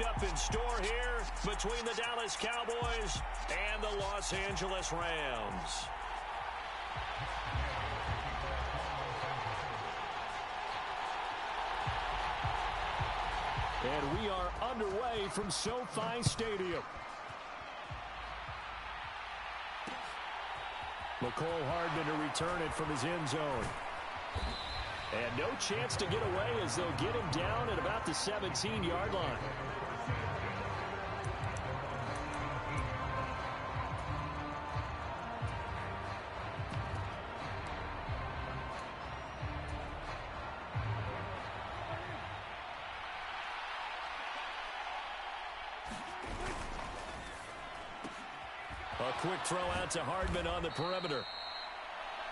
matchup in store here between the Dallas Cowboys and the Los Angeles Rams. And we are underway from SoFi Stadium. McCole Hardman to return it from his end zone. And no chance to get away as they'll get him down at about the 17-yard line. A quick throw out to Hardman on the perimeter.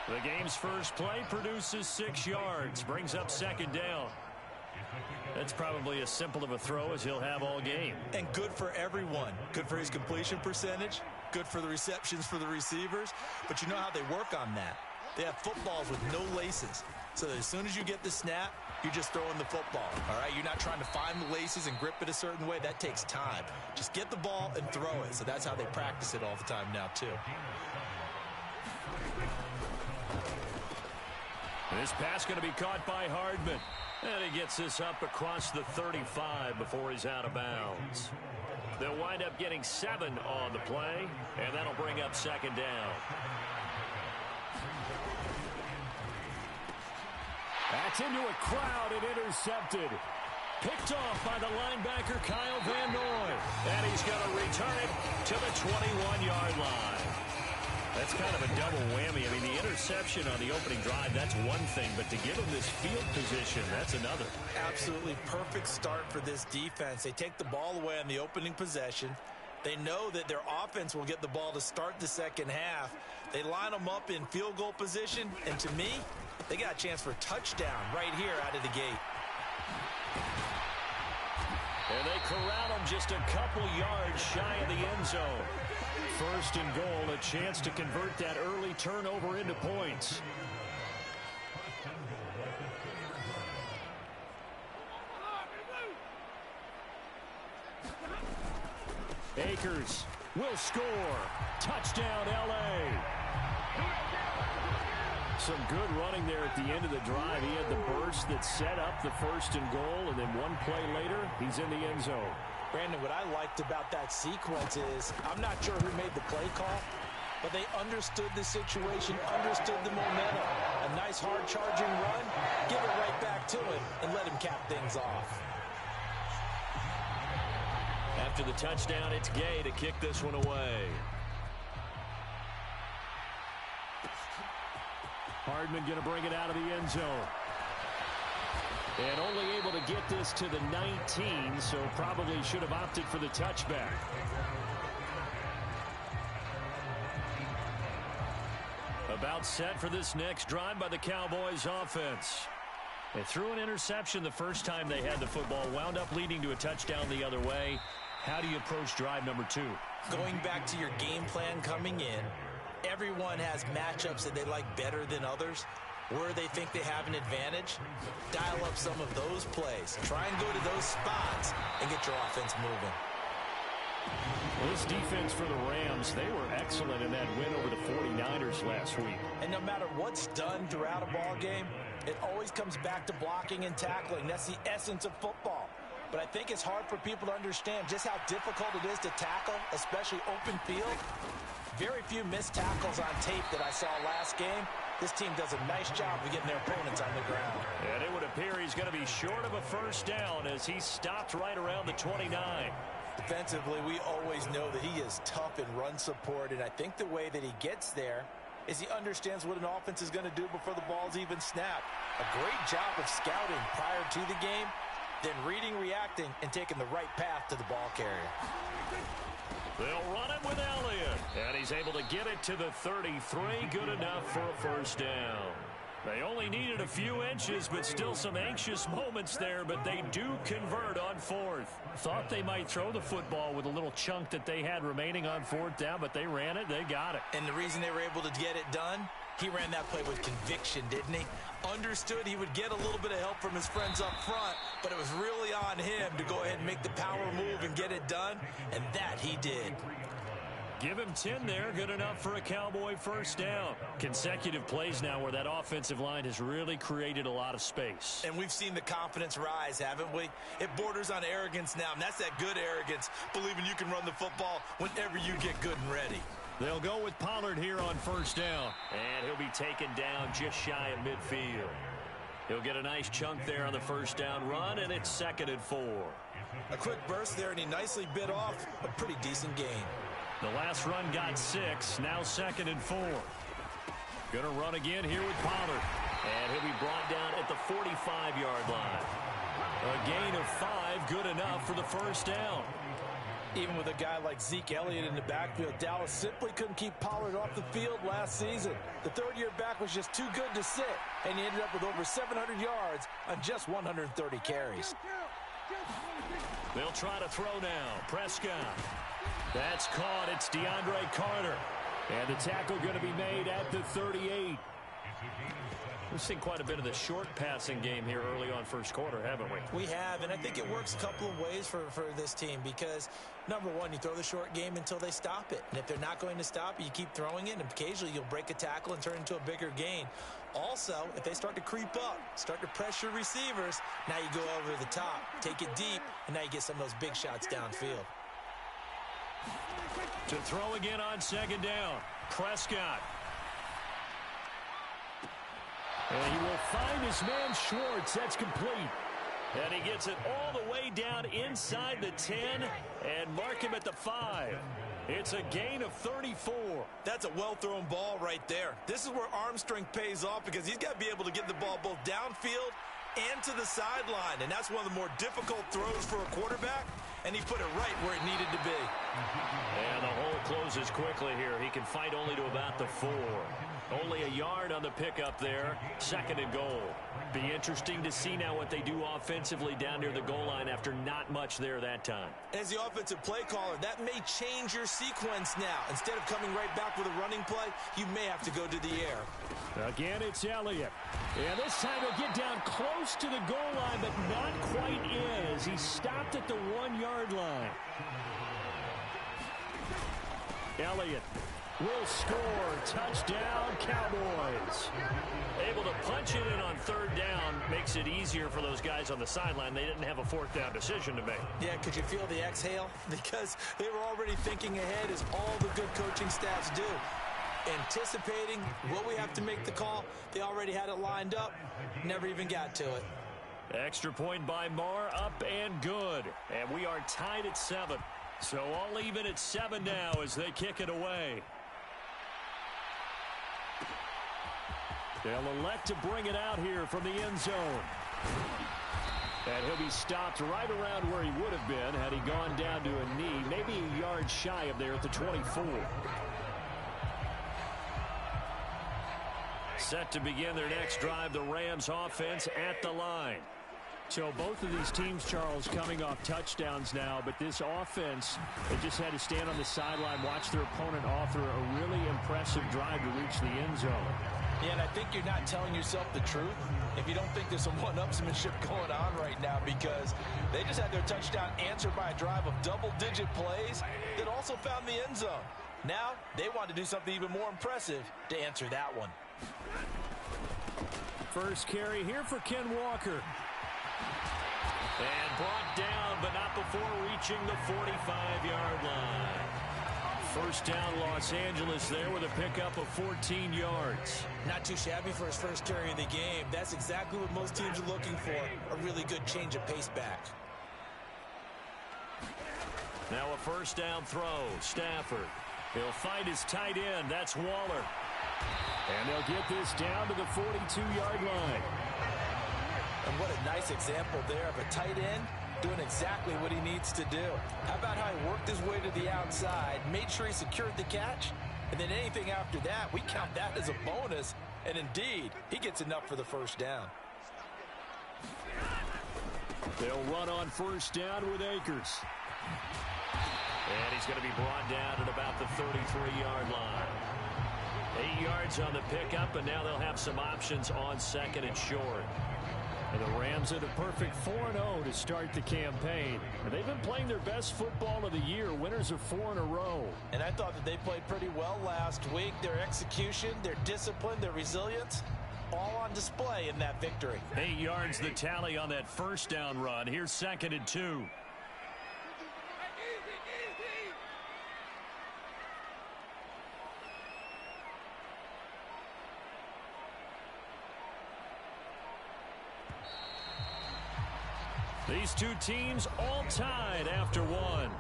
The game's first play produces 6 yards, brings up second down. That's probably as simple of a throw as he'll have all game. And good for everyone. Good for his completion percentage. Good for the receptions for the receivers. But you know how they work on that. They have footballs with no laces. So as soon as you get the snap, you're just throwing the football. All right, you're not trying to find the laces and grip it a certain way. That takes time. Just get the ball and throw it. So that's how they practice it all the time now, too. This pass going to be caught by Hardman. And he gets this up across the 35 before he's out of bounds. They'll wind up getting 7 on the play, and that'll bring up second down. That's into a crowd and intercepted. Picked off by the linebacker Kyle Van Noy. And he's going to return it to the 21-yard line. That's kind of a double whammy. I mean, the interception on the opening drive, that's one thing. But to give him this field position, that's another. Absolutely perfect start for this defense. They take the ball away on the opening possession. They know that their offense will get the ball to start the second half. They line them up in field goal position. And to me, they got a chance for a touchdown right here out of the gate. And they corral him just a couple yards shy of the end zone. First and goal, a chance to convert that early turnover into points. Akers will score. Touchdown, L.A. Some good running there at the end of the drive. He had the burst that set up the first and goal, and then one play later, he's in the end zone. Brandon, what I liked about that sequence is, I'm not sure who made the play call, but they understood the situation, understood the momentum. A nice hard charging run, give it right back to him, and let him cap things off. After the touchdown, it's Gay to kick this one away. Hardman going to bring it out of the end zone. And only able to get this to the 19, so probably should have opted for the touchback. About set for this next drive by the Cowboys offense. They threw an interception the first time they had the football, wound up leading to a touchdown the other way. How do you approach drive number 2? Going back to your game plan coming in, everyone has matchups that they like better than others. Where they think they have an advantage, dial up some of those plays. Try and go to those spots and get your offense moving. Well, this defense for the Rams, they were excellent in that win over the 49ers last week. And no matter what's done throughout a ball game, it always comes back to blocking and tackling. That's the essence of football. But I think it's hard for people to understand just how difficult it is to tackle, especially open field. Very few missed tackles on tape that I saw last game. This team does a nice job of getting their opponents on the ground. And it would appear he's going to be short of a first down as he stopped right around the 29. Defensively, we always know that he is tough in run support, and I think the way that he gets there is he understands what an offense is going to do before the ball's even snapped. A great job of scouting prior to the game, then reading, reacting, and taking the right path to the ball carrier. They'll run it with Elliott, and he's able to get it to the 33. Good enough for a first down. They only needed a few inches, but still some anxious moments there, but they do convert on 4th. Thought they might throw the football with a little chunk that they had remaining on 4th down, but they ran it, they got it. And the reason they were able to get it done, he ran that play with conviction, didn't he? Understood he would get a little bit of help from his friends up front, but it was really on him to go ahead and make the power move and get it done, and that he did. Give him 10 there, good enough for a Cowboy first down. Consecutive plays now where that offensive line has really created a lot of space. And we've seen the confidence rise, haven't we? It borders on arrogance now, and that's that good arrogance, believing you can run the football whenever you get good and ready. They'll go with Pollard here on first down. And he'll be taken down just shy of midfield. He'll get a nice chunk there on the first down run, and it's 2nd and 4. A quick burst there, and he nicely bit off a pretty decent gain. The last run got 6, now 2nd and 4. Gonna run again here with Pollard. And he'll be brought down at the 45-yard line. A gain of 5, good enough for the first down. Even with a guy like Zeke Elliott in the backfield, Dallas simply couldn't keep Pollard off the field last season. The third-year back was just too good to sit, and he ended up with over 700 yards on just 130 carries. They'll try to throw now. Prescott. That's caught. It's DeAndre Carter. And the tackle going to be made at the 38. We've seen quite a bit of the short passing game here early on first quarter, haven't we? We have, and I think it works a couple of ways for this team because, number one, you throw the short game until they stop it. And if they're not going to stop it, you keep throwing it, and occasionally you'll break a tackle and turn it into a bigger gain. Also, if they start to creep up, start to pressure receivers, now you go over the top, take it deep, and now you get some of those big shots downfield. To throw again on 2nd down, Prescott. And he will find his man Schwartz. That's complete. And he gets it all the way down inside the 10 and mark him at the 5. It's a gain of 34. That's a well-thrown ball right there. This is where arm strength pays off because he's got to be able to get the ball both downfield and to the sideline. And that's one of the more difficult throws for a quarterback. And he put it right where it needed to be. And the hole closes quickly here. He can fight only to about the 4. Only a yard on the pickup there. 2nd and goal. Be interesting to see now what they do offensively down near the goal line after not much there that time. As the offensive play caller, that may change your sequence now. Instead of coming right back with a running play, you may have to go to the air. Again, it's Elliott. And this time he'll get down close to the goal line, but not quite is. He stopped at the 1-yard line. Elliott will score. Touchdown, Cowboys. Able to punch it in on 3rd down makes it easier for those guys on the sideline. They didn't have a 4th down decision to make. Yeah, could you feel the exhale? Because they were already thinking ahead, as all the good coaching staffs do. Anticipating what we have to make the call. They already had it lined up. Never even got to it. Extra point by Marr, up and good. And we are tied at 7. So all even at 7 now as they kick it away. They'll elect to bring it out here from the end zone. And he'll be stopped right around where he would have been had he gone down to a knee, maybe a yard shy of there at the 24. Set to begin their next drive, the Rams offense at the line. So both of these teams, Charles, coming off touchdowns now, but this offense, they just had to stand on the sideline, watch their opponent author a really impressive drive to reach the end zone. Yeah, and I think you're not telling yourself the truth if you don't think there's some one-upsmanship going on right now, because they just had their touchdown answered by a drive of double-digit plays that also found the end zone. Now, they want to do something even more impressive to answer that one. First carry here for Ken Walker. And brought down, but not before reaching the 45-yard line. First down, Los Angeles there with a pickup of 14 yards. Not too shabby for his first carry of the game. That's exactly what most teams are looking for, a really good change of pace back. Now a first down throw, Stafford. He'll find his tight end, that's Waller. And they'll get this down to the 42-yard line. And what a nice example there of a tight end doing exactly what he needs to do. How about how he worked his way to the outside, made sure he secured the catch, and then anything after that, we count that as a bonus, And indeed, he gets enough for the first down. They'll run on first down with Akers. And he's going to be brought down at about the 33-yard line. 8 yards on the pickup, and now they'll have some options on second and short. And the Rams are the perfect 4-0 to start the campaign. And they've been playing their best football of the year, winners of 4 in a row. And I thought that they played pretty well last week. Their execution, their discipline, their resilience, all on display in that victory. 8 yards the tally on that first down run. Here's second and 2. These two teams all tied after one.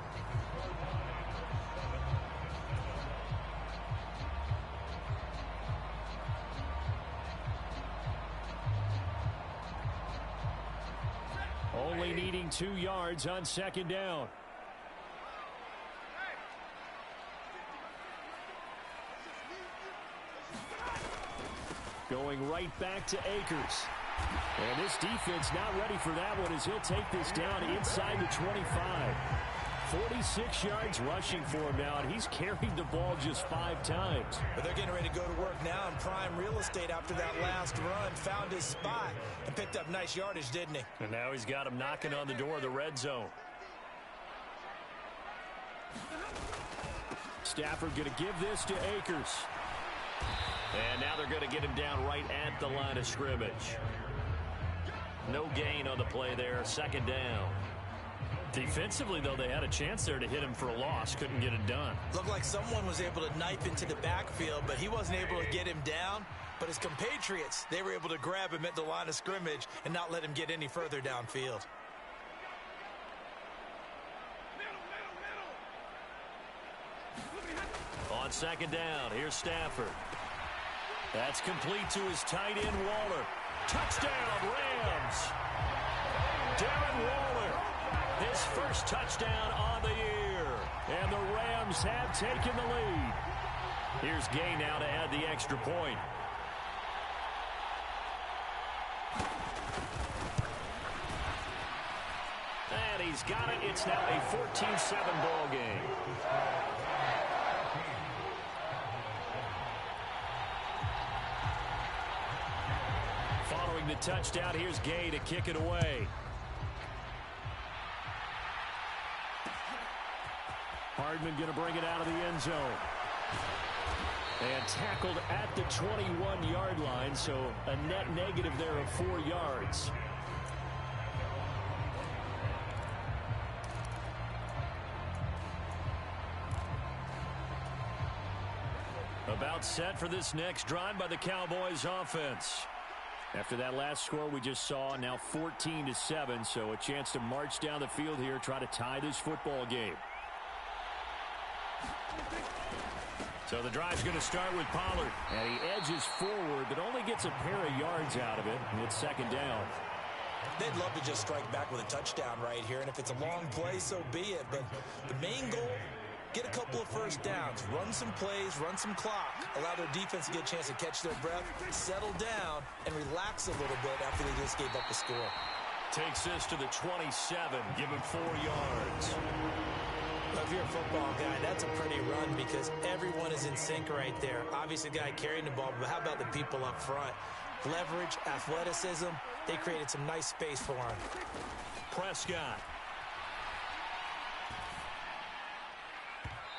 Only needing 2 yards on second down. Going right back to Akers. And this defense not ready for that one as he'll take this down inside the 25. 46 yards rushing for him now, and he's carried the ball just 5 times. But they're getting ready to go to work now in prime real estate after that last run. Found his spot and picked up nice yardage, didn't he? And now he's got him knocking on the door of the red zone. Stafford going to give this to Akers. And now they're going to get him down right at the line of scrimmage. No gain on the play there. Second down. Defensively, though, they had a chance there to hit him for a loss. Couldn't get it done. Looked like someone was able to knife into the backfield, but he wasn't able to get him down. But his compatriots, they were able to grab him at the line of scrimmage and not let him get any further downfield. On second down, here's Stafford. That's complete to his tight end, Waller. Touchdown, Rams. Darren Waller, his first touchdown on the year. And the Rams have taken the lead. Here's Gay now to add the extra point. And he's got it. It's now a 14-7 ball game. Following the touchdown, here's Gay to kick it away. Hardman going to bring it out of the end zone. And tackled at the 21-yard line, so a net negative there of 4 yards. About set for this next drive by the Cowboys offense. After that last score we just saw, now 14-7, so a chance to march down the field here, try to tie this football game. So the drive's going to start with Pollard. And he edges forward, but only gets a pair of yards out of it. And it's second down. They'd love to just strike back with a touchdown right here. And if it's a long play, so be it. But the main goal, get a couple of first downs. Run some plays, run some clock. Allow their defense to get a chance to catch their breath, settle down, and relax a little bit after they just gave up the score. Takes this to the 27. Give him 4 yards. Well, if you're a football guy, that's a pretty run because everyone is in sync right there. Obviously, the guy carrying the ball, but how about the people up front? Leverage, athleticism, they created some nice space for him. Prescott.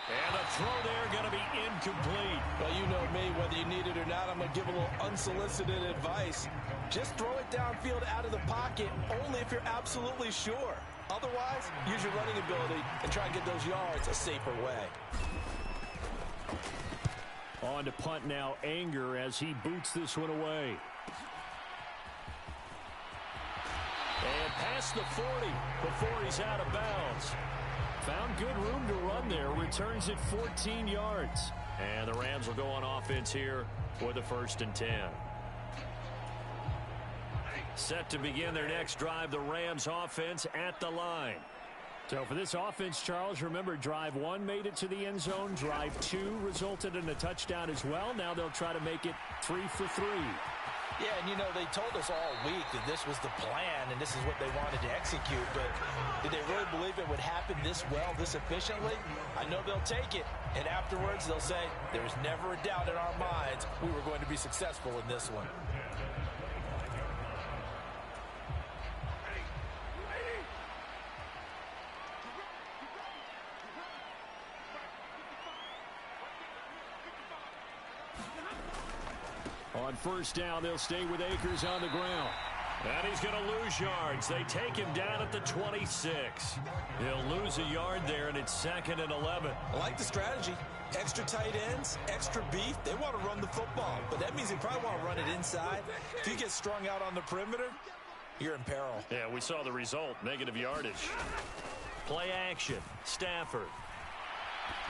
And the throw there going to be incomplete. Well, you know me, whether you need it or not, I'm going to give a little unsolicited advice. Just throw it downfield out of the pocket, only if you're absolutely sure. Otherwise, use your running ability and try and get those yards a safer way. On to punt now, Anger, as he boots this one away. And past the 40 before he's out of bounds. Found good room to run there. Returns it 14 yards. And the Rams will go on offense here with the 1st and 10. Set to begin their next drive, the Rams offense at the line. So for this offense, Charles, remember, drive 1 made it to the end zone. Drive 2 resulted in a touchdown as well. Now they'll try to make it 3 for 3. Yeah, and, you know, they told us all week that this was the plan and this is what they wanted to execute. But did they really believe it would happen this well, this efficiently? I know they'll take it. And afterwards, they'll say, there's never a doubt in our minds we were going to be successful in this one. On first down, they'll stay with Akers on the ground. And he's going to lose yards. They take him down at the 26. He'll lose a yard there, and it's 2nd and 11. I like the strategy. Extra tight ends, extra beef. They want to run the football, but that means they probably want to run it inside. If you get strung out on the perimeter, you're in peril. Yeah, we saw the result, negative yardage. Play action, Stafford.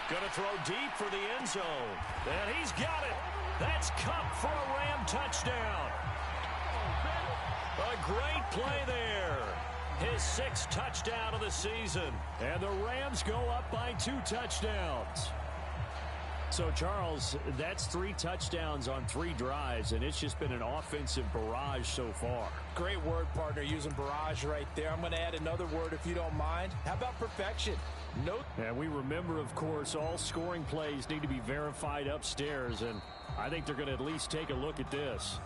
Going to throw deep for the end zone. And he's got it. That's Cup for a Ram touchdown. A great play there. His 6th touchdown of the season. And the Rams go up by 2 touchdowns. So, Charles, that's 3 touchdowns on 3 drives, and it's just been an offensive barrage so far. Great word, partner, using barrage right there. I'm going to add another word if you don't mind. How about perfection? Note. And we remember, of course, all scoring plays need to be verified upstairs, and I think they're going to at least take a look at this.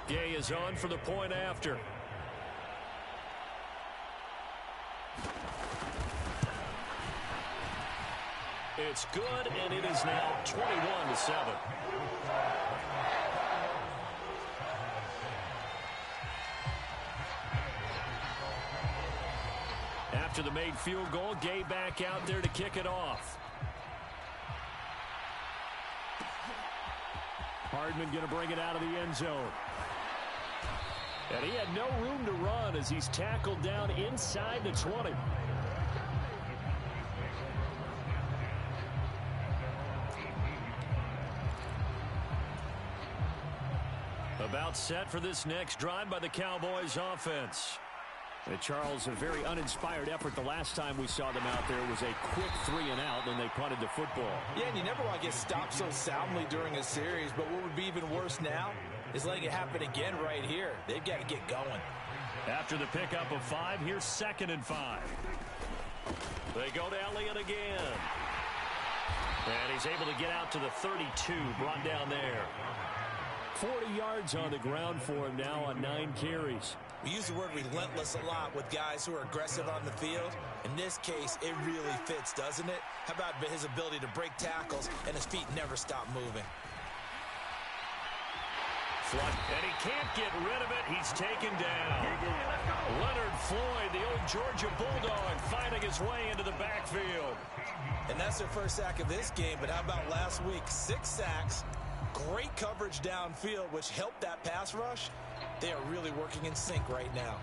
Gay is on for the point after. It's good, and it is now 21-7. After the made field goal, Gay back out there to kick it off. Hardman going to bring it out of the end zone. And he had no room to run as he's tackled down inside the 20. About set for this next drive by the Cowboys offense. And Charles, a very uninspired effort the last time we saw them out there. It was a quick 3 and out, and they punted the football. Yeah, and you never want to get stopped so soundly during a series, but what would be even worse now is letting it happen again right here. They've got to get going. After the pickup of 5, here's 2nd and 5. They go to Elliott again. And he's able to get out to the 32, brought down there. 40 yards on the ground for him now on 9 carries. We use the word relentless a lot with guys who are aggressive on the field. In this case, it really fits, doesn't it? How about his ability to break tackles and his feet never stop moving? And he can't get rid of it. He's taken down. Leonard Floyd, the old Georgia Bulldog, finding his way into the backfield. And that's their first sack of this game, but how about last week? 6 sacks, great coverage downfield, which helped that pass rush. They are really working in sync right now.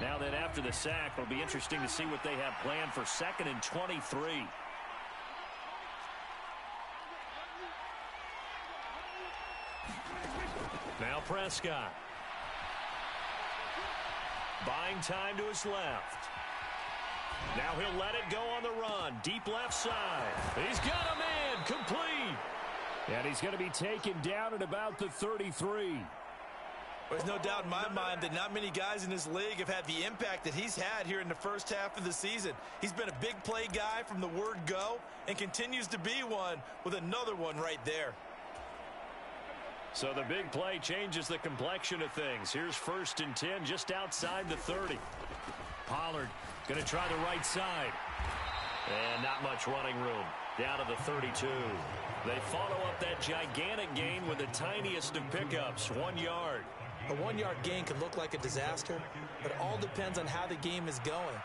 Now then, after the sack, it'll be interesting to see what they have planned for 2nd and 23. Now Prescott. Buying time to his left. Now he'll let it go on the run. Deep left side. He's got a man. Complete. And he's going to be taken down at about the 33. There's no doubt in my mind that not many guys in this league have had the impact that he's had here in the first half of the season. He's been a big play guy from the word go and continues to be one with another one right there. So the big play changes the complexion of things. Here's 1st and 10 just outside the 30. Pollard going to try the right side. And not much running room. Down to the 32. They follow up that gigantic gain with the tiniest of pickups, 1 yard. A 1-yard gain can look like a disaster, but it all depends on how the game is going.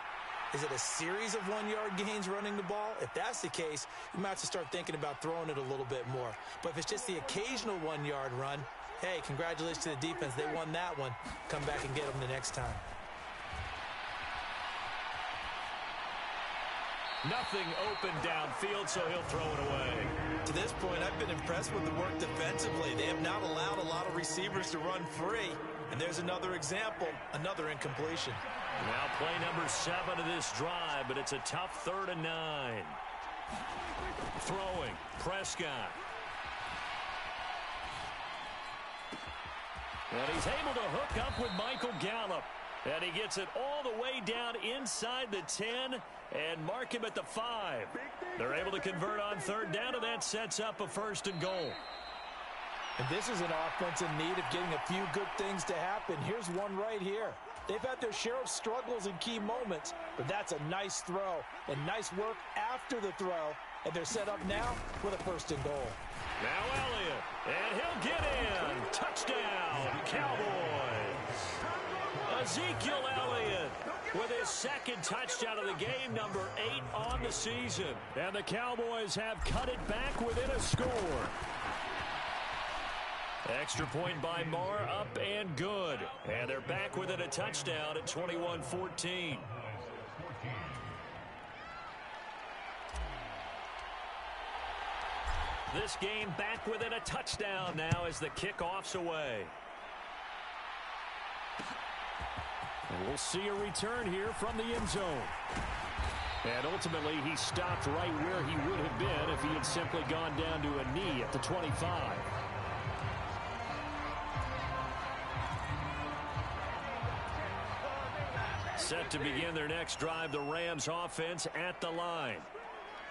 Is it a series of 1-yard gains running the ball? If that's the case, you might have to start thinking about throwing it a little bit more. But if it's just the occasional 1-yard run, hey, congratulations to the defense. They won that one. Come back and get them the next time. Nothing open downfield, so he'll throw it away. To this point, I've been impressed with the work defensively. They have not allowed a lot of receivers to run free. And there's another example, another incompletion. Now play number 7 of this drive, but it's a tough 3rd and 9. Throwing, Prescott. And he's able to hook up with Michael Gallup. And he gets it all the way down inside the 10 and mark him at the 5. They're able to convert on 3rd down, and that sets up a 1st and goal. And this is an offense in need of getting a few good things to happen. Here's one right here. They've had their share of struggles in key moments, but that's a nice throw and nice work after the throw. And they're set up now with a 1st and goal. Now Elliott, and he'll get in. Touchdown, Cowboys. Ezekiel Elliott with his 2nd touchdown of the game, number 8 on the season. And the Cowboys have cut it back within a score. Extra point by Marr, up and good. And they're back within a touchdown at 21-14. This game back within a touchdown now as the kickoff's away. And we'll see a return here from the end zone. And ultimately, he stopped right where he would have been if he had simply gone down to a knee at the 25. Set to begin their next drive, the Rams offense at the line.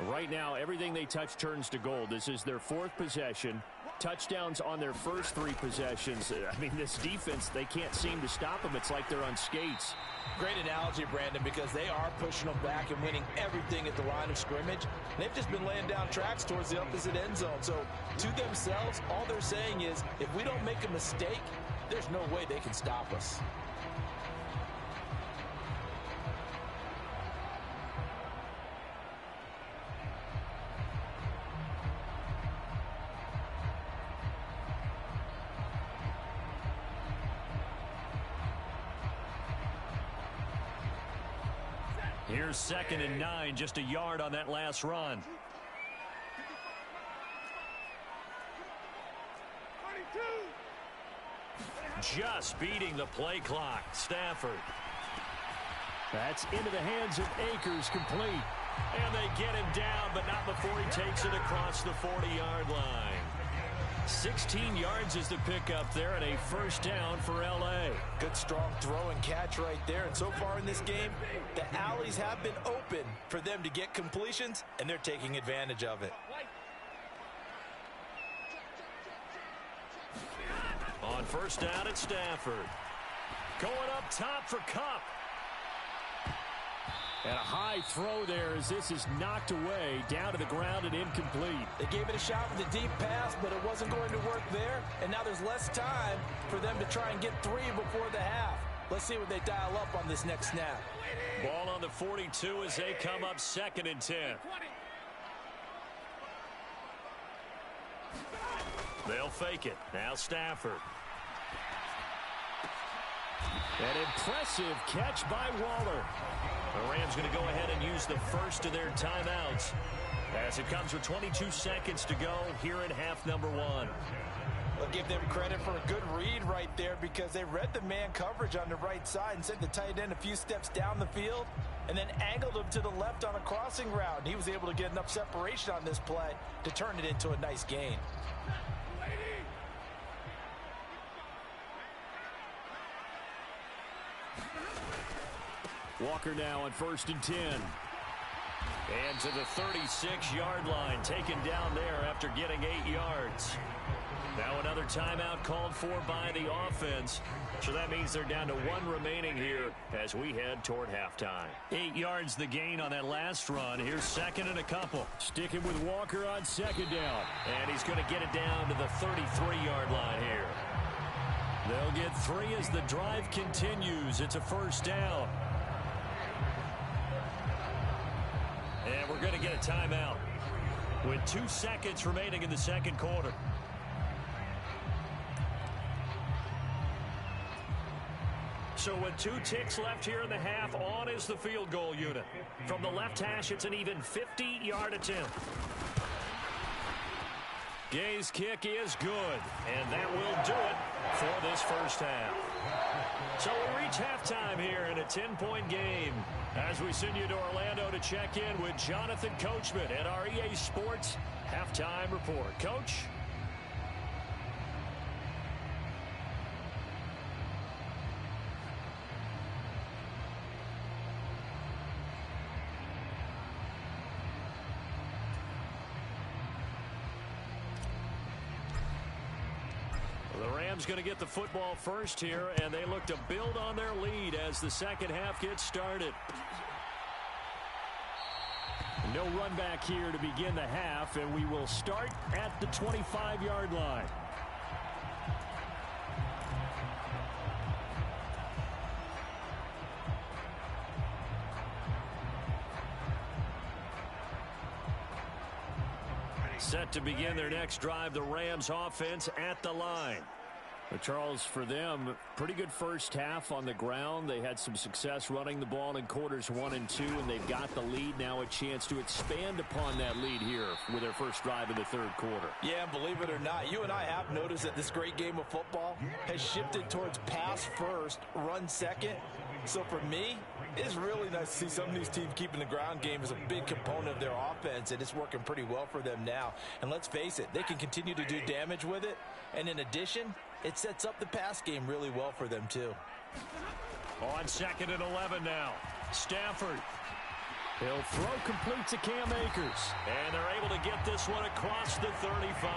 Right now, everything they touch turns to gold. This is their 4th possession. Touchdowns on their first 3 possessions. I mean, this defense, they can't seem to stop them. It's like they're on skates. Great analogy, Brandon, because they are pushing them back and winning everything at the line of scrimmage. They've just been laying down tracks towards the opposite end zone. So, to themselves, all they're saying is, if we don't make a mistake, there's no way they can stop us. Here's 2nd and 9, just a yard on that last run. Just beating the play clock. Stafford. That's into the hands of Akers, complete. And they get him down, but not before he takes it across the 40-yard line. 16 yards is the pickup there, and a 1st down for L.A. Good strong throw and catch right there. And so far in this game, the alleys have been open for them to get completions, and they're taking advantage of it. On 1st down, it's Stafford. Going up top for Kupp. And a high throw there as this is knocked away, down to the ground and incomplete. They gave it a shot with a deep pass, but it wasn't going to work there. And now there's less time for them to try and get 3 before the half. Let's see what they dial up on this next snap. Ball on the 42 as they come up 2nd and 10. They'll fake it. Now Stafford. An impressive catch by Waller. The Rams going to go ahead and use the first of their timeouts as it comes with 22 seconds to go here in half number 1. I'll give them credit for a good read right there because they read the man coverage on the right side and sent the tight end a few steps down the field and then angled him to the left on a crossing route. And he was able to get enough separation on this play to turn it into a nice gain. Walker now on 1st and 10. And to the 36-yard line, taken down there after getting 8 yards. Now another timeout called for by the offense. So that means they're down to 1 remaining here as we head toward halftime. 8 yards the gain on that last run. Here's 2nd and a couple. Sticking with Walker on 2nd down. And he's going to get it down to the 33-yard line here. They'll get 3 as the drive continues. It's a 1st down. And we're going to get a timeout with 2 seconds remaining in the 2nd quarter. So with 2 ticks left here in the half, on is the field goal unit. From the left hash, it's an even 50-yard attempt. Gay's kick is good, and that will do it for this first half. So we reach halftime here in a 10-point game as we send you to Orlando to check in with Jonathan Coachman at our EA Sports Halftime Report. Coach? Going to get the football first here, and they look to build on their lead as the second half gets started. No run back here to begin the half, and we will start at the 25-yard line. Set to begin their next drive, the Rams offense at the line. But Charles, for them, pretty good first half on the ground. They had some success running the ball in quarters 1 and 2, and they've got the lead now, a chance to expand upon that lead here with their first drive in the third quarter. Yeah, and believe it or not, you and I have noticed that this great game of football has shifted towards pass first, run second. So for me, it's really nice to see some of these teams keeping the ground game as a big component of their offense, and it's working pretty well for them now. And let's face it, they can continue to do damage with it. And in addition, it sets up the pass game really well for them, too. On 2nd and 11 now. Stafford. He'll throw complete to Cam Akers. And they're able to get this one across the 35.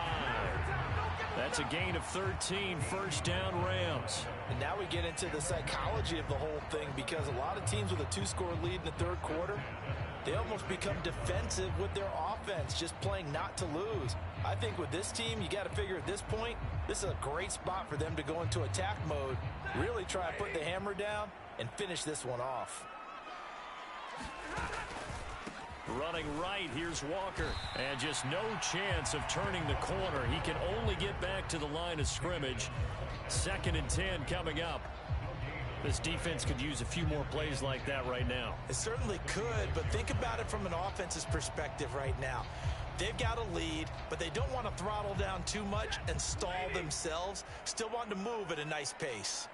That's a gain of 13, first down Rams. And now we get into the psychology of the whole thing, because a lot of teams with a 2-score lead in the third quarter, they almost become defensive with their offense, just playing not to lose. I think with this team, you got to figure at this point, this is a great spot for them to go into attack mode, really try and put the hammer down and finish this one off. Running right, here's Walker. And just no chance of turning the corner. He can only get back to the line of scrimmage. 2nd and 10 coming up. This defense could use a few more plays like that right now. It certainly could, but think about it from an offense's perspective right now. They've got a lead, but they don't want to throttle down too much and stall themselves. Still want to move at a nice pace.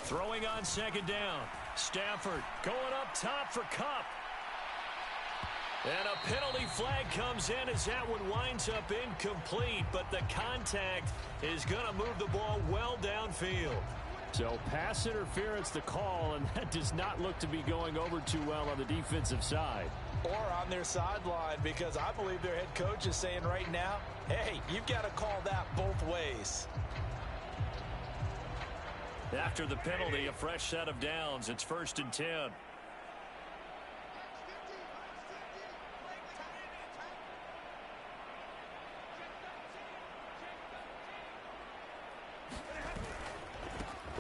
Throwing on 2nd down. Stafford going up top for Kupp. And a penalty flag comes in as that one winds up incomplete, but the contact is going to move the ball well downfield. So pass interference the call, and that does not look to be going over too well on the defensive side. Or on their sideline, because I believe their head coach is saying right now, hey, you've got to call that both ways. After the penalty, a fresh set of downs. It's 1st and 10.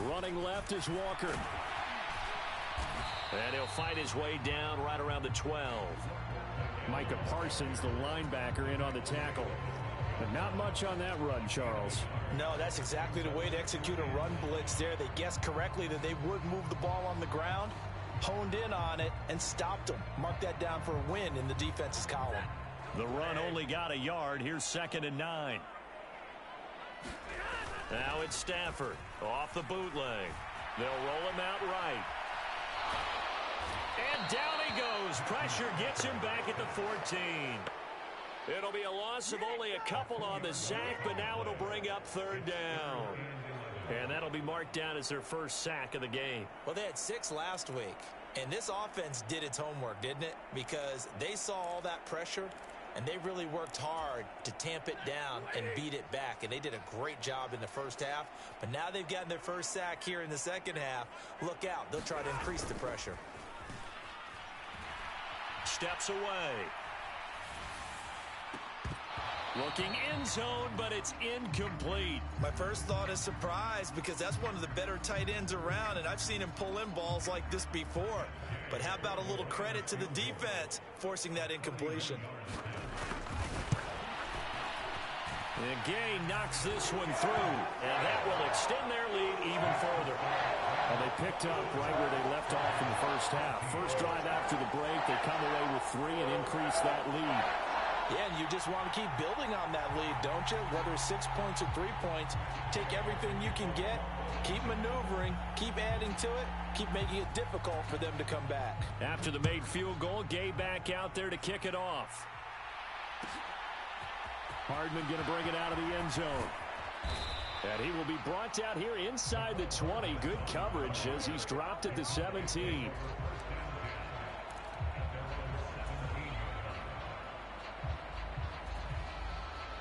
Running left is Walker. And he'll fight his way down right around the 12. Micah Parsons, the linebacker, in on the tackle. But not much on that run, Charles. No, that's exactly the way to execute a run blitz there. They guessed correctly that they would move the ball on the ground, honed in on it, and stopped them. Mark that down for a win in the defense's column. The run only got a yard. Here's 2nd and 9. Now it's Stafford off the bootleg. They'll roll him out right. And down he goes. Pressure gets him back at the 14. It'll be a loss of only a couple on the sack, but now it'll bring up 3rd down. And that'll be marked down as their first sack of the game. Well, they had 6 last week, and this offense did its homework, didn't it? Because they saw all that pressure, and they really worked hard to tamp it down and beat it back. And they did a great job in the first half, but now they've gotten their first sack here in the second half. Look out. They'll try to increase the pressure. Steps away. Looking end zone, but it's incomplete. My first thought is surprise, because that's one of the better tight ends around, and I've seen him pull in balls like this before. But how about a little credit to the defense forcing that incompletion? And Gay knocks this one through, and that will extend their lead even further. Well, they picked up right where they left off in the first half. First drive after the break, they come away with 3 and increase that lead. Yeah, and you just want to keep building on that lead, don't you? Whether it's 6 points or 3 points, take everything you can get, keep maneuvering, keep adding to it, keep making it difficult for them to come back. After the made field goal, Gay back out there to kick it off. Hardman going to bring it out of the end zone. And he will be brought down here inside the 20. Good coverage as he's dropped at the 17.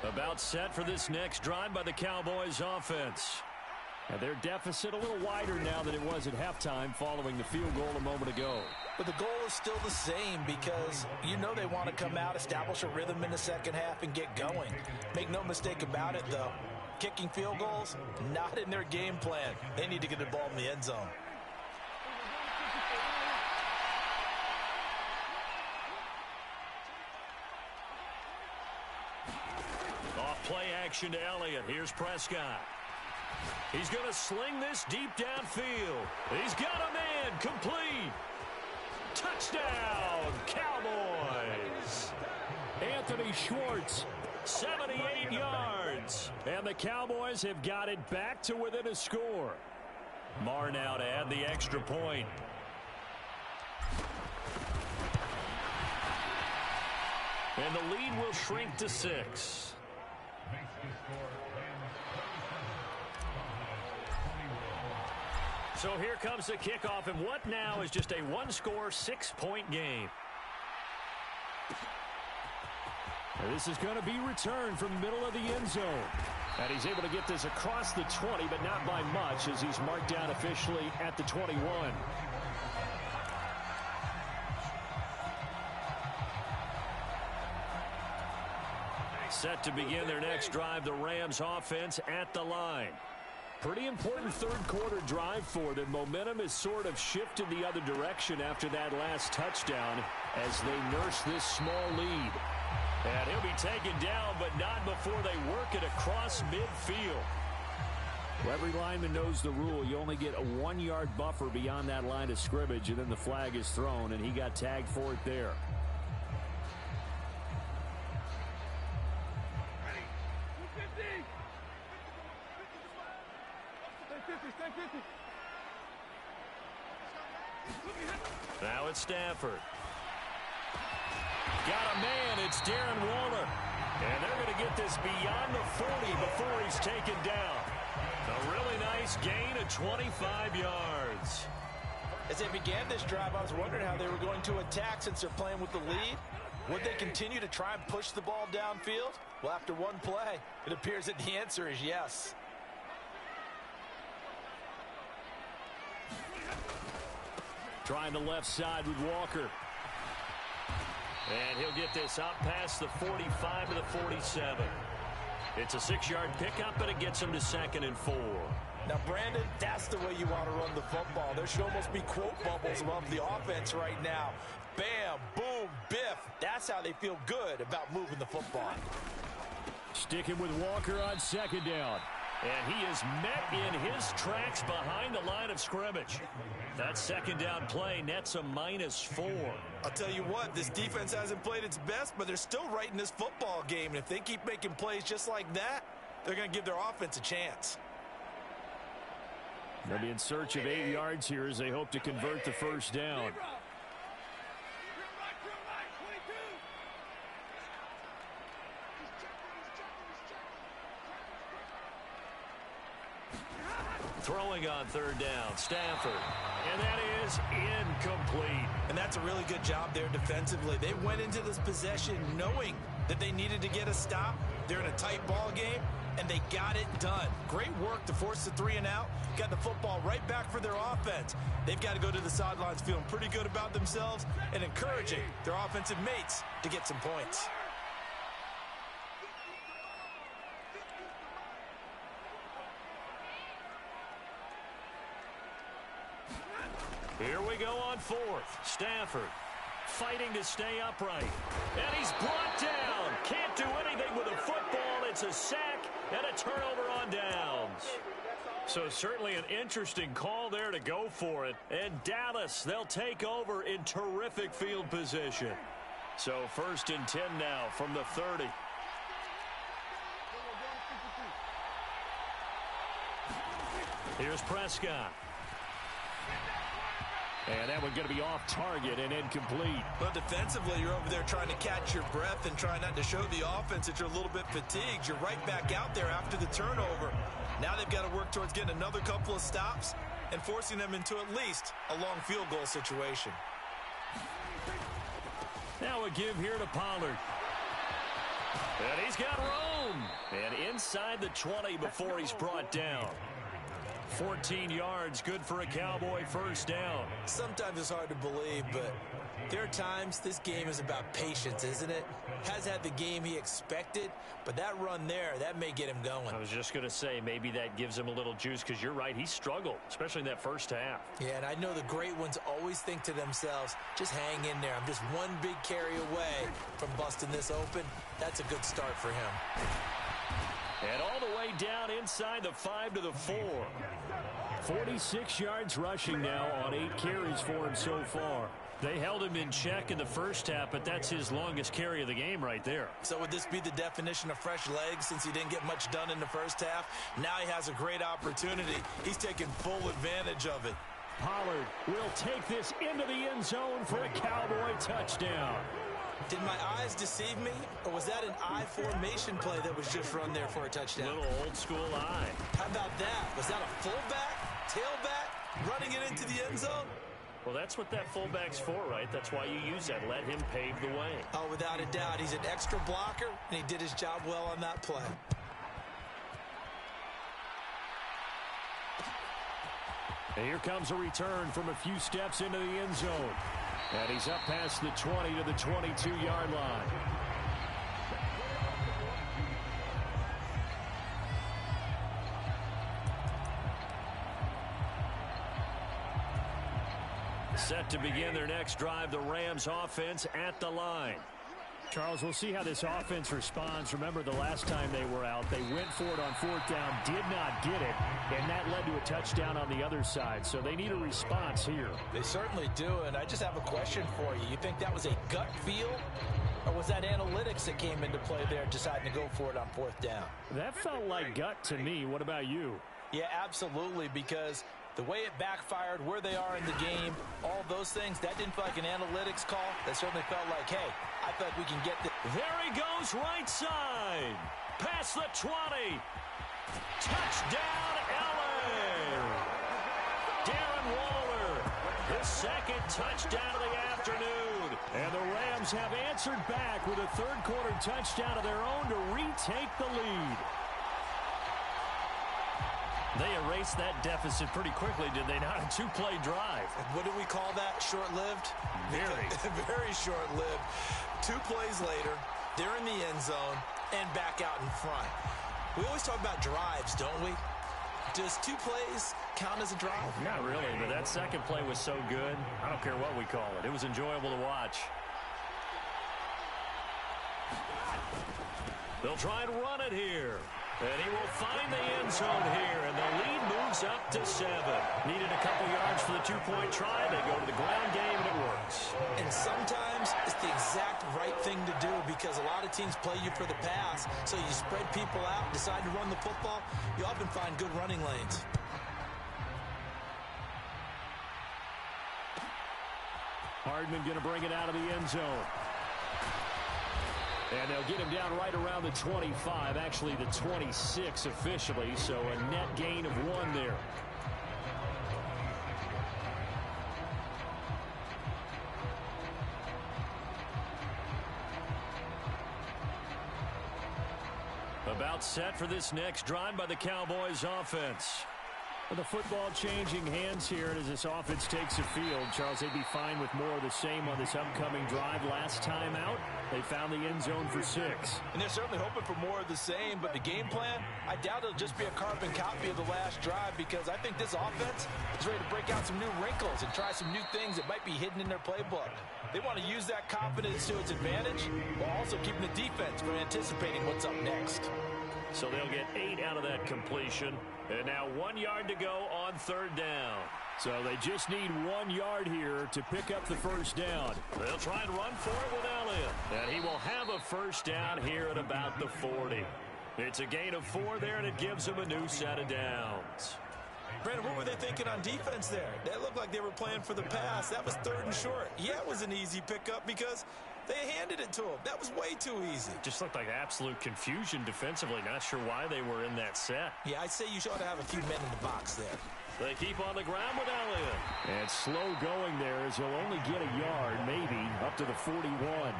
About set for this next drive by the Cowboys offense. And their deficit a little wider now than it was at halftime following the field goal a moment ago. But the goal is still the same because you know they want to come out, establish a rhythm in the second half, and get going. Make no mistake about it, though. Kicking field goals, not in their game plan. They need to get the ball in the end zone. Off play action to Elliott. Here's Prescott. He's going to sling this deep downfield. He's got a man complete. Touchdown, Cowboys. Anthony Schwartz. 78 yards. And the Cowboys have got it back to within a score. Marr now to add the extra point. And the lead will shrink to 6. So here comes the kickoff, and what now is just a one-score, 6-point game. And this is going to be returned from the middle of the end zone. And he's able to get this across the 20, but not by much as he's marked down officially at the 21. Set to begin their next drive, the Rams offense at the line. Pretty important third-quarter drive for them. Momentum has sort of shifted the other direction after that last touchdown as they nurse this small lead. And he'll be taken down, but not before they work it across midfield. Well, every lineman knows the rule. You only get a 1-yard buffer beyond that line of scrimmage, and then the flag is thrown, and he got tagged for it there. Now it's Stafford. Got a man. It's Darren Waller. And they're going to get this beyond the 40 before he's taken down. A really nice gain of 25 yards. As they began this drive, I was wondering how they were going to attack since they're playing with the lead. Would they continue to try and push the ball downfield? Well, after one play, it appears that the answer is yes. Trying the left side with Walker. And he'll get this up past the 45 to the 47. It's a 6-yard pickup, but it gets him to 2nd and 4. Now, Brandon, that's the way you want to run the football. There should almost be quote bubbles above the offense right now. Bam, boom, biff. That's how they feel good about moving the football. Sticking with Walker on 2nd down. And he is met in his tracks behind the line of scrimmage. That 2nd down play nets a -4. I'll tell you what, this defense hasn't played its best, but they're still right in this football game. And if they keep making plays just like that, they're going to give their offense a chance. They'll be in search of 8 yards here as they hope to convert the first down. Throwing on 3rd down, Stafford. And that is incomplete. And that's a really good job there defensively. They went into this possession knowing that they needed to get a stop. They're in a tight ball game, and they got it done. Great work to force the 3 and out. Got the football right back for their offense. They've got to go to the sidelines feeling pretty good about themselves and encouraging their offensive mates to get some points. Here we go on 4th. Stafford fighting to stay upright. And he's brought down. Can't do anything with a football. gets a sack and a turnover on downs. So certainly an interesting call there to go for it. And Dallas, they'll take over in terrific field position. So 1st and 10 now from the 30. Here's Prescott. And that one going to be off target and incomplete. But defensively, you're over there trying to catch your breath and try not to show the offense that you're a little bit fatigued. You're right back out there after the turnover. Now they've got to work towards getting another couple of stops and forcing them into at least a long field goal situation. Now a give here to Pollard. And he's got room. And inside the 20 before he's brought down. 14 yards, good for a Cowboy first down. Sometimes it's hard to believe, but there are times this game is about patience, isn't it? Has had the game he expected, but that run there, that may get him going. I was just going to say, maybe that gives him a little juice, because you're right, he struggled, especially in that first half. Yeah, and I know the great ones always think to themselves, just hang in there. I'm just one big carry away from busting this open. That's a good start for him. And all the way down inside the 5 to the 4. 46 yards rushing now on 8 carries for him so far. They held him in check in the first half, but that's his longest carry of the game right there. So would this be the definition of fresh legs since he didn't get much done in the first half? Now he has a great opportunity. He's taking full advantage of it. Pollard will take this into the end zone for a Cowboy touchdown. Did my eyes deceive me, or was that an I formation play that was just run there for a touchdown? Little old school eye. How about that? Was that a fullback, tailback, running it into the end zone? Well, that's what that fullback's for, right? That's why you use that. Let him pave the way. Oh, without a doubt. He's an extra blocker, and he did his job well on that play. And here comes a return from a few steps into the end zone. And he's up past the 20 to the 22-yard line. Set to begin their next drive, the Rams offense at the line. Charles, we'll see how this offense responds. Remember, the last time they were out, they went for it on 4th down, did not get it, and that led to a touchdown on the other side. So they need a response here. They certainly do, and I just have a question for you. You think that was a gut feel, or was that analytics that came into play there deciding to go for it on 4th down? That felt like gut to me. What about you? Yeah, absolutely, because the way it backfired, where they are in the game, all those things, that didn't feel like an analytics call. That certainly felt like, hey, I feel like we can get this. There he goes, right side. Past the 20. Touchdown, LA. Darren Waller, his second touchdown of the afternoon. And the Rams have answered back with a third-quarter touchdown of their own to retake the lead. They erased that deficit pretty quickly, did they not? A 2-play drive. What do we call that? Short-lived? Very. Very short-lived. 2 plays later, they're in the end zone and back out in front. We always talk about drives, don't we? Does 2 plays count as a drive? Not really, but that second play was so good. I don't care what we call it. It was enjoyable to watch. They'll try and run it here. And he will find the end zone here, and the lead moves up to 7. Needed a couple yards for the 2-point try. They go to the ground game, and it works. And sometimes it's the exact right thing to do because a lot of teams play you for the pass. So you spread people out, decide to run the football, you often find good running lanes. Hardman going to bring it out of the end zone. And they'll get him down right around the 25, actually the 26 officially, so a net gain of 1 there. About set for this next drive by the Cowboys offense. With the football changing hands here, and as this offense takes the field, Charles, they'd be fine with more of the same on this upcoming drive. Last time out, they found the end zone for 6. And they're certainly hoping for more of the same, but the game plan, I doubt it'll just be a carbon copy of the last drive because I think this offense is ready to break out some new wrinkles and try some new things that might be hidden in their playbook. They want to use that confidence to its advantage while also keeping the defense from anticipating what's up next. So they'll get 8 out of that completion. And now 1 yard to go on 3rd down. So they just need 1 yard here to pick up the first down. They'll try and run for it with Elliott. And he will have a first down here at about the 40. It's a gain of 4 there, and it gives him a new set of downs. Brandon, what were they thinking on defense there? That looked like they were playing for the pass. That was 3rd and short. Yeah, it was an easy pickup because they handed it to him. That was way too easy. Just looked like absolute confusion defensively. Not sure why they were in that set. Yeah, I'd say you ought to have a few men in the box there. They keep on the ground with Elliott. And slow going there as he'll only get a yard, maybe, up to the 41.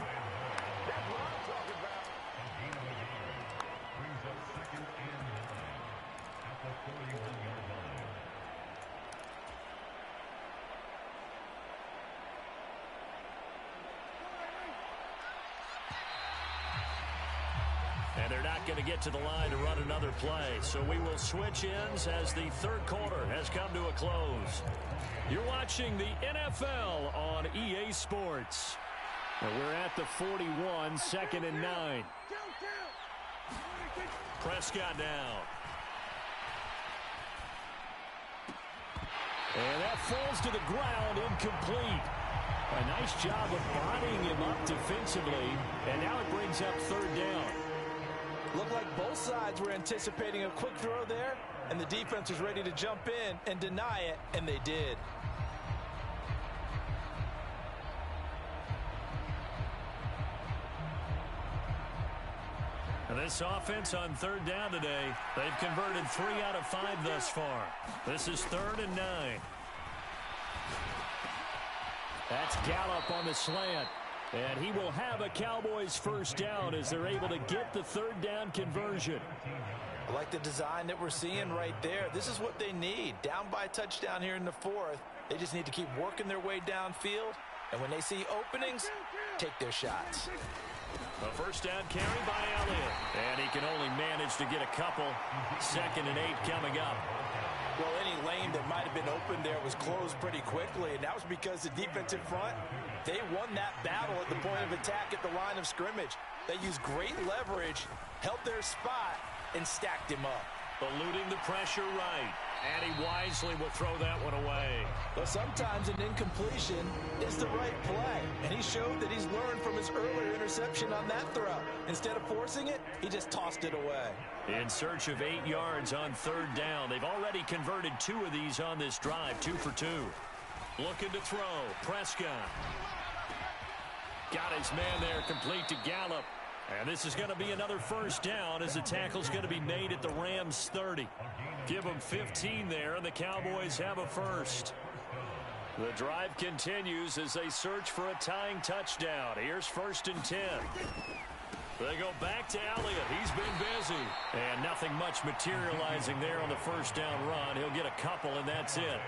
And they're not going to get to the line to run another play. So we will switch ends as the 3rd quarter has come to a close. You're watching the NFL on EA Sports. And we're at the 41, 2nd and 9. Prescott down. And that falls to the ground, incomplete. A nice job of bodying him up defensively. And now it brings up 3rd down. Looked like both sides were anticipating a quick throw there, and the defense was ready to jump in and deny it, and they did. And this offense on 3rd down today, they've converted 3 out of 5 thus far. This is 3rd and 9. That's Gallup on the slant. And he will have a Cowboys first down as they're able to get the 3rd down conversion. I like the design that we're seeing right there. This is what they need. Down by a touchdown here in the 4th. They just need to keep working their way downfield. And when they see openings, take their shots. A first down carry by Elliott. And he can only manage to get a couple. 2nd and 8 coming up. Well, any lane that might have been open there was closed pretty quickly, and that was because the defensive front, they won that battle at the point of attack at the line of scrimmage. They used great leverage, held their spot, and stacked him up. Eluding the pressure right. And he wisely will throw that one away. But sometimes an incompletion is the right play. And he showed that he's learned from his earlier interception on that throw. Instead of forcing it, he just tossed it away. In search of 8 yards on 3rd down. They've already converted 2 of these on this drive, 2 for 2. Looking to throw. Prescott. Got his man there, complete to Gallup. And this is going to be another first down as the tackle's going to be made at the Rams' 30. Give them 15 there, and the Cowboys have a first. The drive continues as they search for a tying touchdown. Here's 1st and 10. They go back to Elliott. He's been busy. And nothing much materializing there on the first down run. He'll get a couple, and that's it.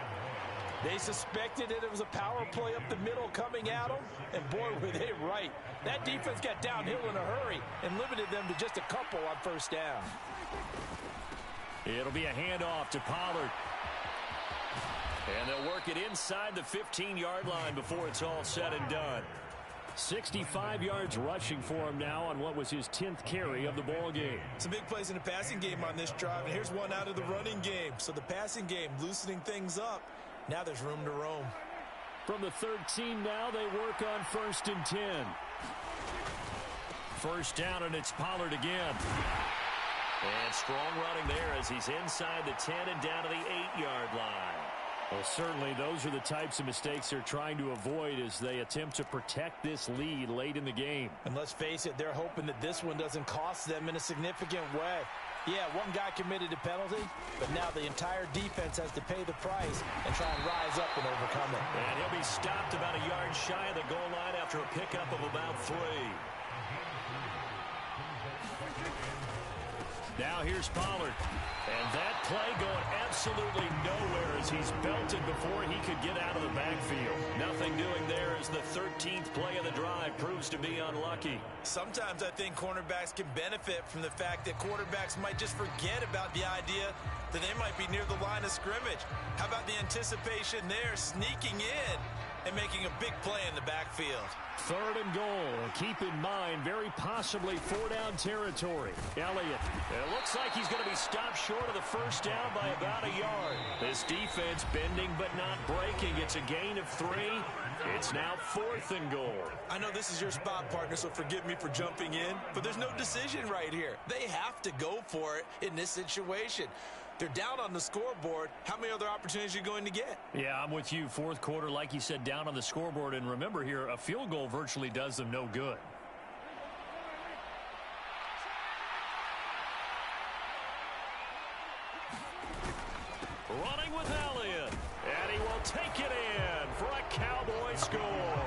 They suspected it was a power play up the middle coming at them, and boy, were they right. That defense got downhill in a hurry and limited them to just a couple on first down. It'll be a handoff to Pollard. And they'll work it inside the 15-yard line before it's all said and done. 65 yards rushing for him now on what was his 10th carry of the ball game. Some big plays in the passing game on this drive, and here's one out of the running game. So the passing game loosening things up. Now there's room to roam. From the 13 now, they work on 1st and 10. First down, and it's Pollard again. And strong running there as he's inside the 10 and down to the 8-yard line. Well, certainly those are the types of mistakes they're trying to avoid as they attempt to protect this lead late in the game. And let's face it, they're hoping that this one doesn't cost them in a significant way. Yeah, one guy committed a penalty, but now the entire defense has to pay the price and try and rise up and overcome it. And he'll be stopped about a yard shy of the goal line after a pickup of about 3. Now here's Pollard. And that play going absolutely nowhere as he's belted before he could get out of the backfield. Nothing doing there as the 13th play of the drive proves to be unlucky. Sometimes I think cornerbacks can benefit from the fact that quarterbacks might just forget about the idea that they might be near the line of scrimmage. How about the anticipation there, sneaking in and making a big play in the backfield. 3rd and goal. Keep in mind, very possibly 4-down territory. Elliott. It looks like he's going to be stopped short of the first down by about a yard. This defense bending but not breaking. It's a gain of 3. It's now 4th and goal. I know this is your spot, partner, so forgive me for jumping in, but there's no decision right here. They have to go for it in this situation. They're down on the scoreboard. How many other opportunities are you going to get? Yeah, I'm with you. 4th quarter, like you said, down on the scoreboard. And remember here, a field goal virtually does them no good. Running with Elliott. And he will take it in for a Cowboy score.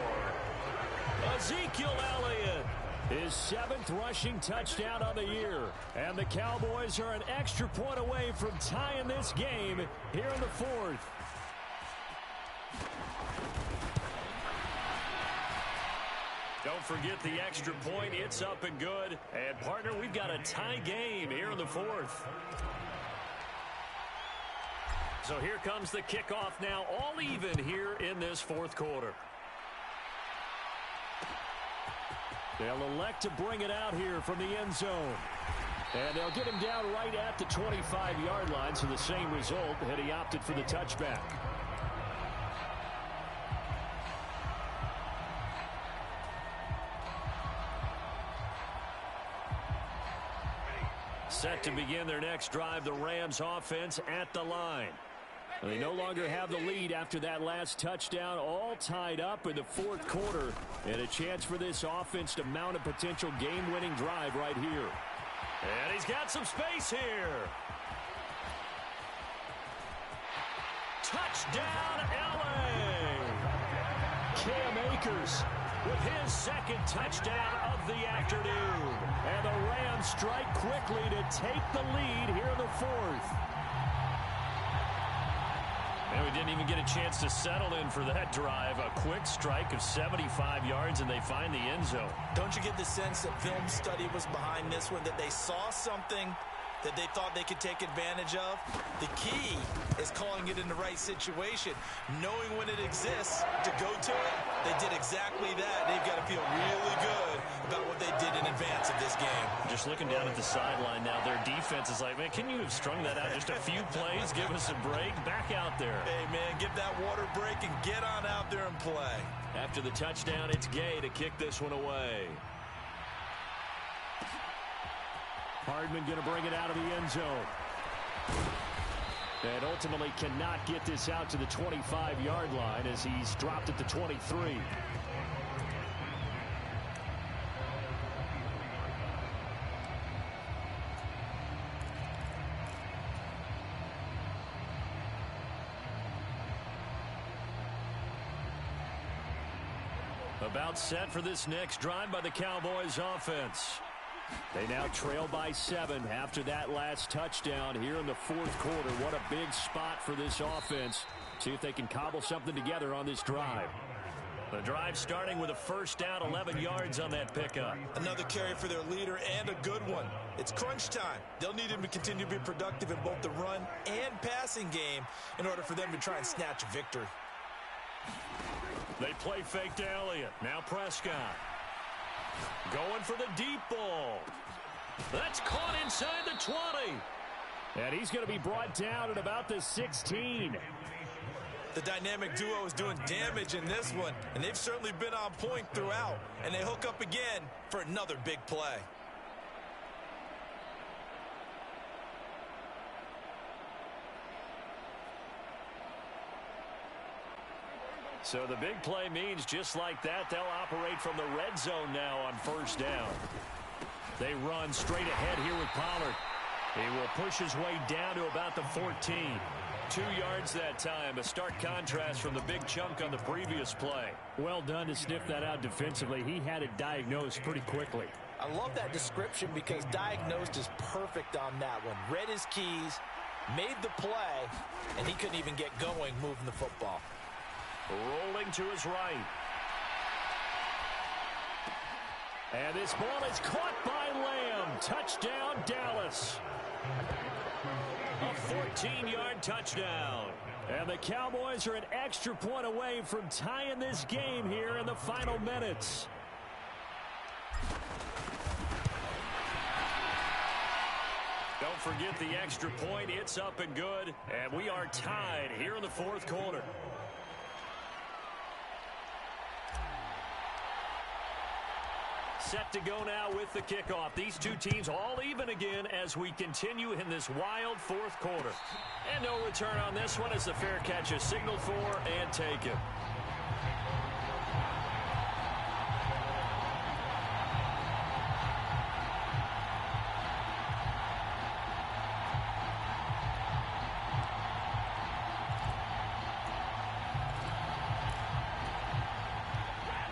Ezekiel Elliott. His 7th rushing touchdown of the year. And the Cowboys are an extra point away from tying this game here in the 4th. Don't forget the extra point. It's up and good. And, partner, we've got a tie game here in the 4th. So here comes the kickoff now, all even here in this 4th quarter. They'll elect to bring it out here from the end zone. And they'll get him down right at the 25-yard line, so the same result, and he opted for the touchback. Set to begin their next drive, the Rams offense at the line. They no longer have the lead after that last touchdown, all tied up in the 4th quarter, and a chance for this offense to mount a potential game-winning drive right here. And he's got some space here. Touchdown, LA! Cam Akers with his 2nd touchdown of the afternoon. And the Rams strike quickly to take the lead here in the 4th. And we didn't even get a chance to settle in for that drive. A quick strike of 75 yards, and they find the end zone. Don't you get the sense that film study was behind this one, that they saw something that they thought they could take advantage of? The key is calling it in the right situation, knowing when it exists to go to it. They did exactly that. They've got to feel really good about what they did in advance of this game. Just looking down at the sideline now, their defense is like, man, can you have strung that out just a few plays? Give us a break. Back out there. Hey, man, give that water break and get on out there and play. After the touchdown, it's Gay to kick this one away. Hardman going to bring it out of the end zone. And ultimately cannot get this out to the 25-yard line as he's dropped at the 23. About set for this next drive by the Cowboys offense. They now trail by 7 after that last touchdown here in the 4th quarter. What a big spot for this offense. See if they can cobble something together on this drive. The drive starting with a first down, 11 yards on that pickup. Another carry for their leader and a good one. It's crunch time. They'll need him to continue to be productive in both the run and passing game in order for them to try and snatch a victory. They play fake to Elliott. Now Prescott. Going for the deep ball. That's caught inside the 20. And he's going to be brought down at about the 16. The dynamic duo is doing damage in this one, and they've certainly been on point throughout. And they hook up again for another big play. So the big play means just like that, they'll operate from the red zone now on first down. They run straight ahead here with Pollard. He will push his way down to about the 14. 2 yards that time, a stark contrast from the big chunk on the previous play. Well done to sniff that out defensively. He had it diagnosed pretty quickly. I love that description because diagnosed is perfect on that one. Read his keys, made the play, and he couldn't even get going moving the football. Rolling to his right. And this ball is caught by Lamb. Touchdown, Dallas. A 14-yard touchdown. And the Cowboys are an extra point away from tying this game here in the final minutes. Don't forget the extra point. It's up and good. And we are tied here in the fourth quarter. Set to go now with the kickoff. These two teams all even again as we continue in this wild fourth quarter. And no return on this one as the fair catch is signaled for and taken.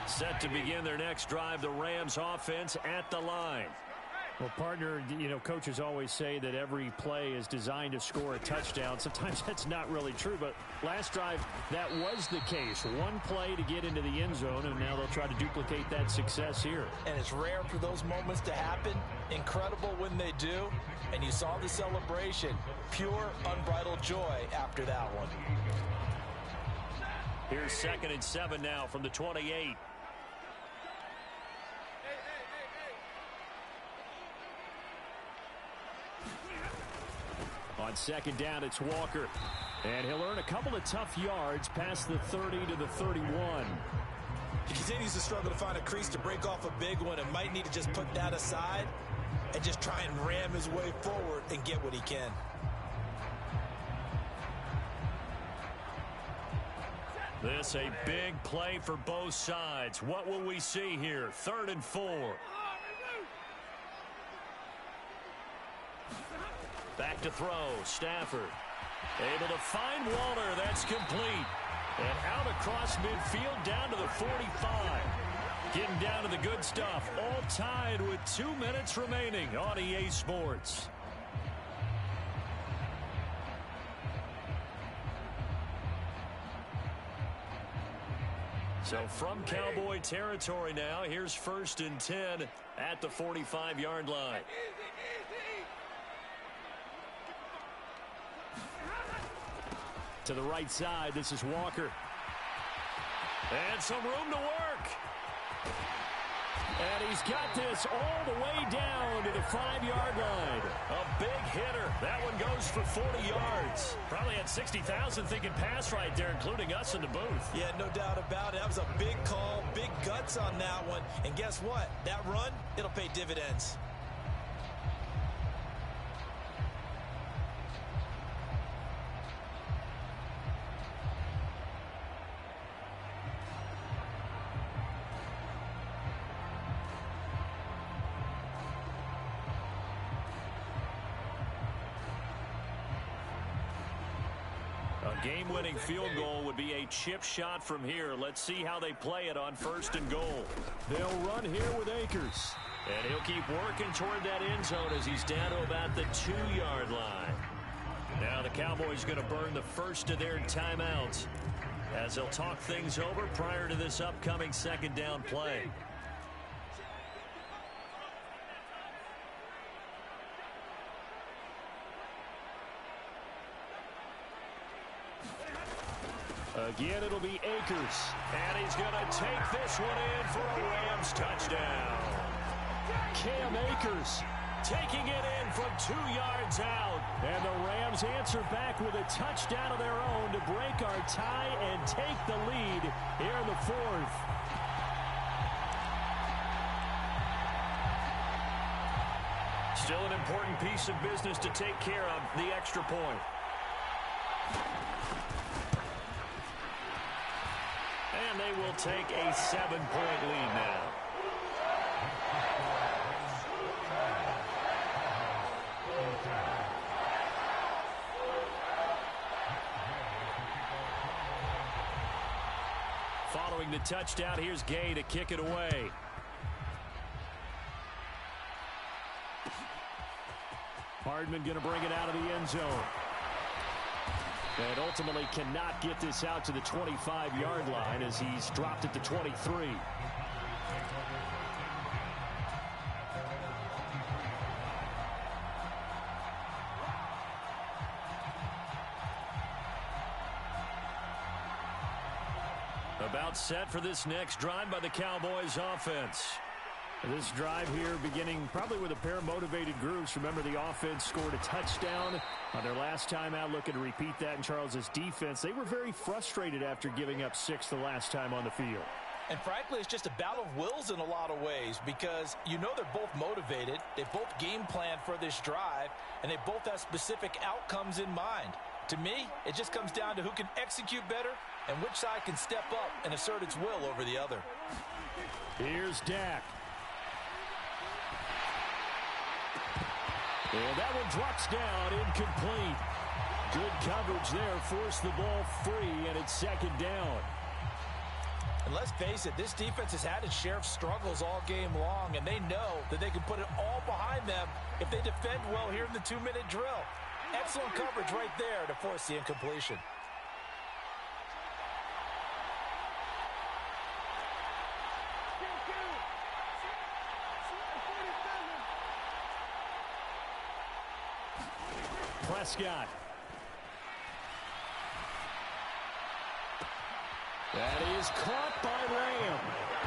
Set to begin their next drive, the Rams offense at the line. Well, partner, you know, coaches always say that every play is designed to score a touchdown. Sometimes that's not really true, but last drive, that was the case. One play to get into the end zone, and now they'll try to duplicate that success here. And it's rare for those moments to happen. Incredible when they do. And you saw the celebration. Pure, unbridled joy after that one. Here's 2nd and 7 now from the 28. On 2nd down, it's Walker. And he'll earn a couple of tough yards past the 30 to the 31. He continues to struggle to find a crease to break off a big one and might need to just put that aside and just try and ram his way forward and get what he can. This a big play for both sides. What will we see here? 3rd and 4. Back to throw. Stafford able to find Waller. That's complete. And out across midfield down to the 45. Getting down to the good stuff. All tied with 2 minutes remaining on EA Sports. So from Cowboy territory now, here's 1st and 10 at the 45-yard line. To the right side, this is Walker. And some room to work. And he's got this all the way down to the 5-yard line. A big hitter. That one goes for 40 yards. Probably had 60,000 thinking pass right there, including us in the booth. Yeah, no doubt about it. That was a big call, big guts on that one. And guess what? That run, it'll pay dividends. A game-winning field goal would be a chip shot from here. Let's see how they play it on 1st and goal. They'll run here with Akers. And he'll keep working toward that end zone as he's down to about the 2-yard line. Now the Cowboys going to burn the first of their timeouts as they'll talk things over prior to this upcoming 2nd down play. Again, it'll be Akers. And he's going to take this one in for a Rams touchdown. Cam Akers taking it in from 2 yards out. And the Rams answer back with a touchdown of their own to break our tie and take the lead here in the 4th. Still an important piece of business to take care of, the extra point. And they will take a 7-point lead now. Following the touchdown, here's Gay to kick it away. Hardman going to bring it out of the end zone. And ultimately cannot get this out to the 25-yard line as he's dropped at the 23. About set for this next drive by the Cowboys offense. This drive here beginning probably with a pair of motivated groups. Remember, the offense scored a touchdown on their last time out, looking to repeat that in Charles's defense. They were very frustrated after giving up 6 the last time on the field. And frankly, it's just a battle of wills in a lot of ways because you know they're both motivated. They both game plan for this drive, and they both have specific outcomes in mind. To me, it just comes down to who can execute better and which side can step up and assert its will over the other. Here's Dak. And that one drops down, incomplete. Good coverage there, forced the ball free, and it's second down. And let's face it, this defense has had its share of struggles all game long, and they know that they can put it all behind them if they defend well here in the 2-minute drill. Excellent coverage right there to force the incompletion. Prescott. That is caught by Lamb.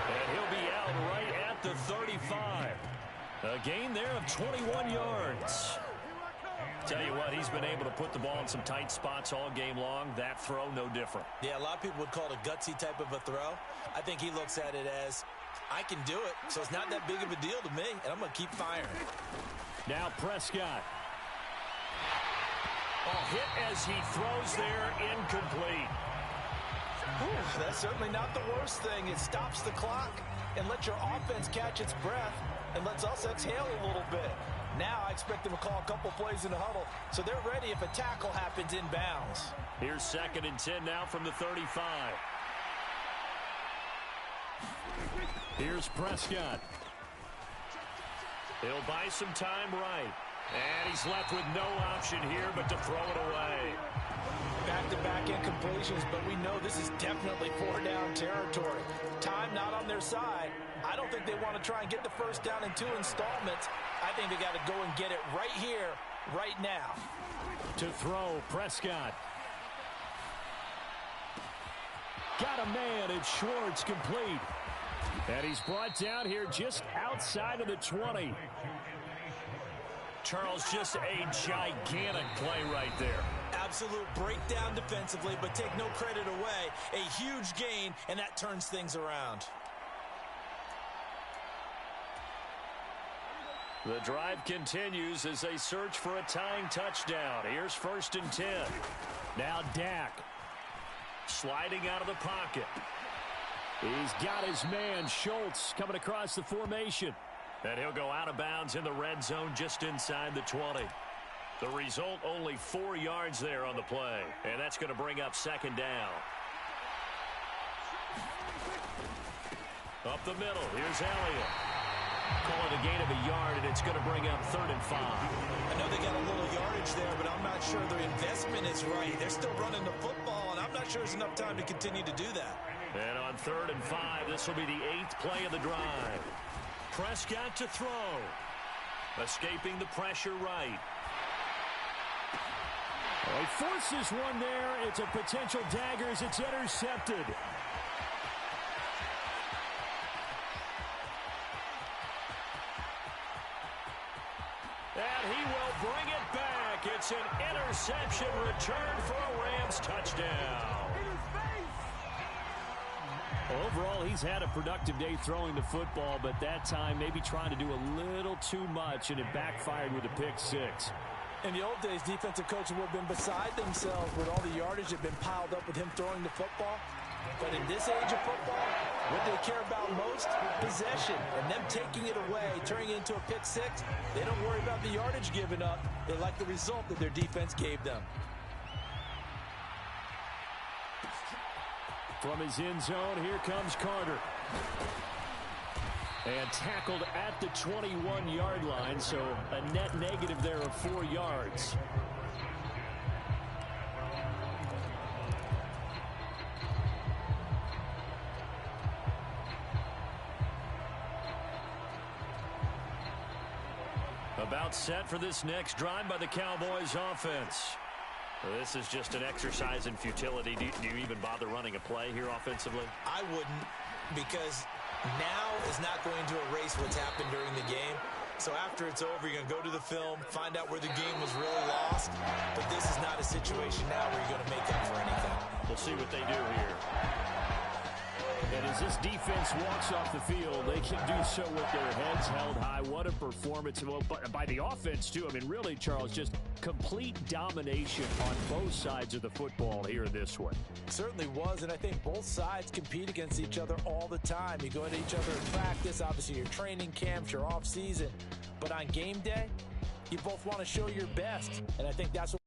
And he'll be out right at the 35. A gain there of 21 yards. Tell you what, he's been able to put the ball in some tight spots all game long. That throw, no different. Yeah, a lot of people would call it a gutsy type of a throw. I think he looks at it as, I can do it, so it's not that big of a deal to me, and I'm going to keep firing. Now Prescott. Oh, hit as he throws there, incomplete. That's certainly not the worst thing. It stops the clock and lets your offense catch its breath and lets us exhale a little bit. Now I expect them to call a couple plays in the huddle, so they're ready if a tackle happens inbounds. Here's 2nd and 10 now from the 35. Here's Prescott. He'll buy some time right. And he's left with no option here but to throw it away. Back-to-back incompletions, but we know this is definitely 4-down territory. Time not on their side. I don't think they want to try and get the first down in 2 installments. I think they got to go and get it right here, right now. To throw, Prescott. Got a man, it's Schwartz, complete. And he's brought down here just outside of the 20. Charles, just a gigantic play right there. Absolute breakdown defensively, but take no credit away. A huge gain, and that turns things around. The drive continues as they search for a tying touchdown. Here's 1st and 10. Now Dak. Sliding out of the pocket. He's got his man, Schultz, coming across the formation. And he'll go out of bounds in the red zone just inside the 20. The result, only 4 yards there on the play. And that's going to bring up 2nd down. Up the middle, here's Elliott. Call it a gain of a yard, and it's going to bring up 3rd and 5. I know they got a little yardage there, but I'm not sure their investment is right. They're still running the football, and I'm not sure there's enough time to continue to do that. And on 3rd and 5, this will be the 8th play of the drive. Prescott to throw. Escaping the pressure right. He forces one there. It's a potential dagger as it's intercepted. And he will bring it back. It's an interception return for a Rams touchdown. Overall, he's had a productive day throwing the football, but that time maybe trying to do a little too much, and it backfired with a pick 6. In the old days, defensive coaches would have been beside themselves with all the yardage that had been piled up with him throwing the football. But in this age of football, what they care about most, possession, and them taking it away, turning it into a pick 6. They don't worry about the yardage given up. They like the result that their defense gave them. From his end zone, here comes Carter. And tackled at the 21-yard line, so a net negative there of 4 yards. About set for this next drive by the Cowboys offense. Well, this is just an exercise in futility. Do you even bother running a play here offensively? I wouldn't, because now is not going to erase what's happened during the game. So after it's over, you're going to go to the film, find out where the game was really lost. But this is not a situation now where you're going to make up for anything. We'll see what they do here. And as this defense walks off the field, they can do so with their heads held high. What a performance. Well, by the offense, too. I mean, really, Charles, just complete domination on both sides of the football here in this one. Certainly was, and I think both sides compete against each other all the time. You go into each other in practice, obviously your training camps, your off season. But on game day, you both want to show your best. And I think that's what